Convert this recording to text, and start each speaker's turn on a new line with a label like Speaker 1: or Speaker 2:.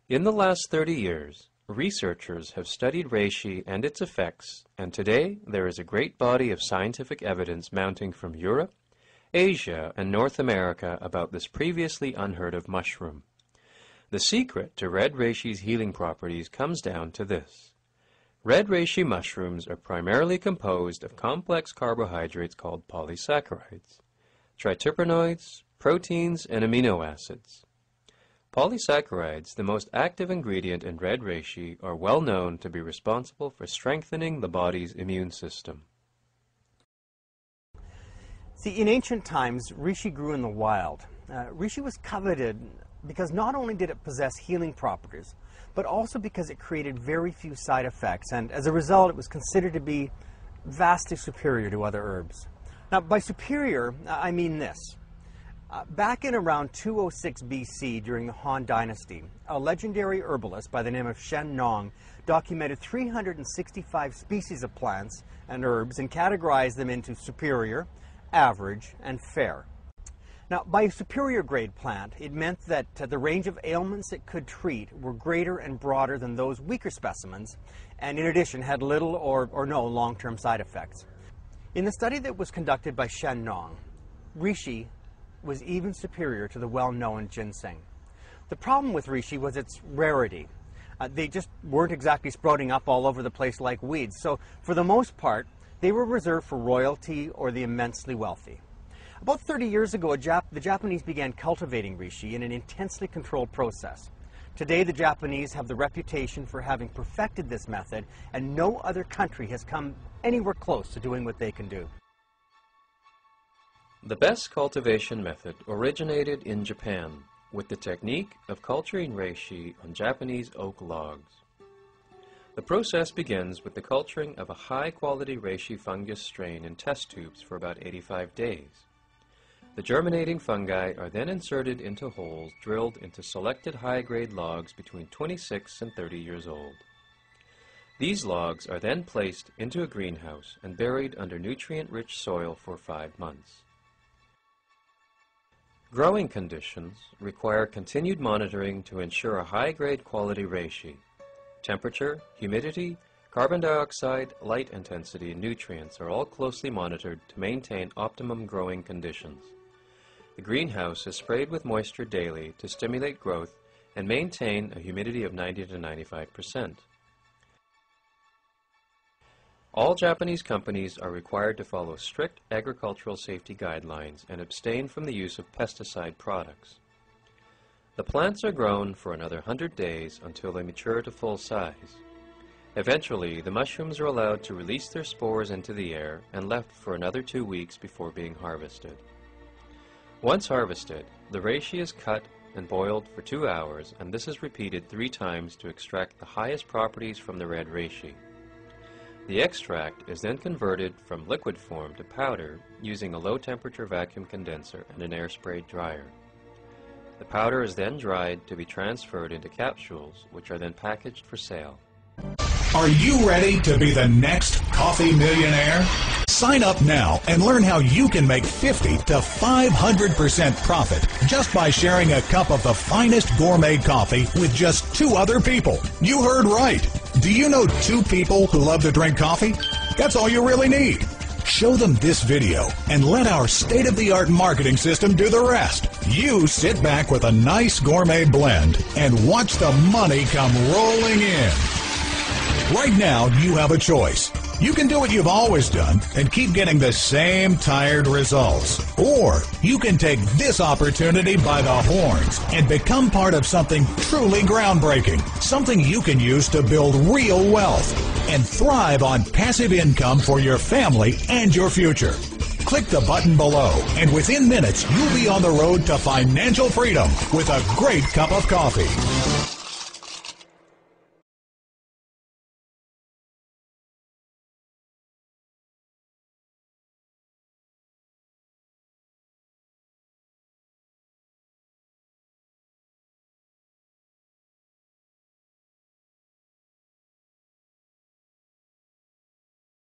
Speaker 1: In the last 30 years, researchers have studied reishi and its effects, and today there is a great body of scientific evidence mounting from Europe, Asia, and North America about this previously unheard of mushroom. The secret to red reishi's healing properties comes down to this. Red reishi mushrooms are primarily composed of complex carbohydrates called polysaccharides, triterpenoids, proteins, and amino acids. Polysaccharides, the most active ingredient in red reishi, are well known to be responsible for strengthening the body's immune system.
Speaker 2: See, in ancient times, reishi grew in the wild. Reishi was coveted because not only did it possess healing properties, but also because it created very few side effects, and as a result, it was considered to be vastly superior to other herbs. Now, by superior, I mean this. Back in around 206 BC, during the Han Dynasty, a legendary herbalist by the name of Shen Nong documented 365 species of plants and herbs and categorized them into superior, average, and fair. Now, by a superior grade plant, it meant that the range of ailments it could treat were greater and broader than those weaker specimens, and in addition had little or no long-term side effects. In the study that was conducted by Shen Nong, reishi was even superior to the well-known ginseng. The problem with reishi was its rarity. They just weren't exactly sprouting up all over the place like weeds, so for the most part, they were reserved for royalty or the immensely wealthy. About 30 years ago, the Japanese began cultivating reishi in an intensely controlled process. Today, the Japanese have the reputation for having perfected this method, and no other country has come anywhere close to doing what they can do.
Speaker 1: The best cultivation method originated in Japan, with the technique of culturing reishi on Japanese oak logs. The process begins with the culturing of a high-quality reishi fungus strain in test tubes for about 85 days. The germinating fungi are then inserted into holes drilled into selected high-grade logs between 26 and 30 years old. These logs are then placed into a greenhouse and buried under nutrient-rich soil for 5 months. Growing conditions require continued monitoring to ensure a high-grade quality reishi. Temperature, humidity, carbon dioxide, light intensity, and nutrients are all closely monitored to maintain optimum growing conditions. The greenhouse is sprayed with moisture daily to stimulate growth and maintain a humidity of 90 to 95%. All Japanese companies are required to follow strict agricultural safety guidelines and abstain from the use of pesticide products. The plants are grown for another 100 days until they mature to full size. Eventually, the mushrooms are allowed to release their spores into the air and left for another 2 weeks before being harvested. Once harvested, the reishi is cut and boiled for 2 hours, and this is repeated 3 times to extract the highest properties from the red reishi. The extract is then converted from liquid form to powder using a low-temperature vacuum condenser and an air-sprayed dryer. The powder is then dried to be transferred into capsules, which are then packaged for sale.
Speaker 3: Are you ready to be the next coffee millionaire? Sign up now and learn how you can make 50 to 500% profit just by sharing a cup of the finest gourmet coffee with just 2 other people. You heard right. Do you know 2 people who love to drink coffee? That's all you really need. Show them this video and let our state-of-the-art marketing system do the rest. You sit back with a nice gourmet blend and watch the money come rolling in. Right now, you have a choice. You can do what you've always done and keep getting the same tired results. Or you can take this opportunity by the horns and become part of something truly groundbreaking, something you can use to build real wealth and thrive on passive income for your family and your future. Click the button below, and within minutes, you'll be on the road to financial freedom with a great cup of coffee.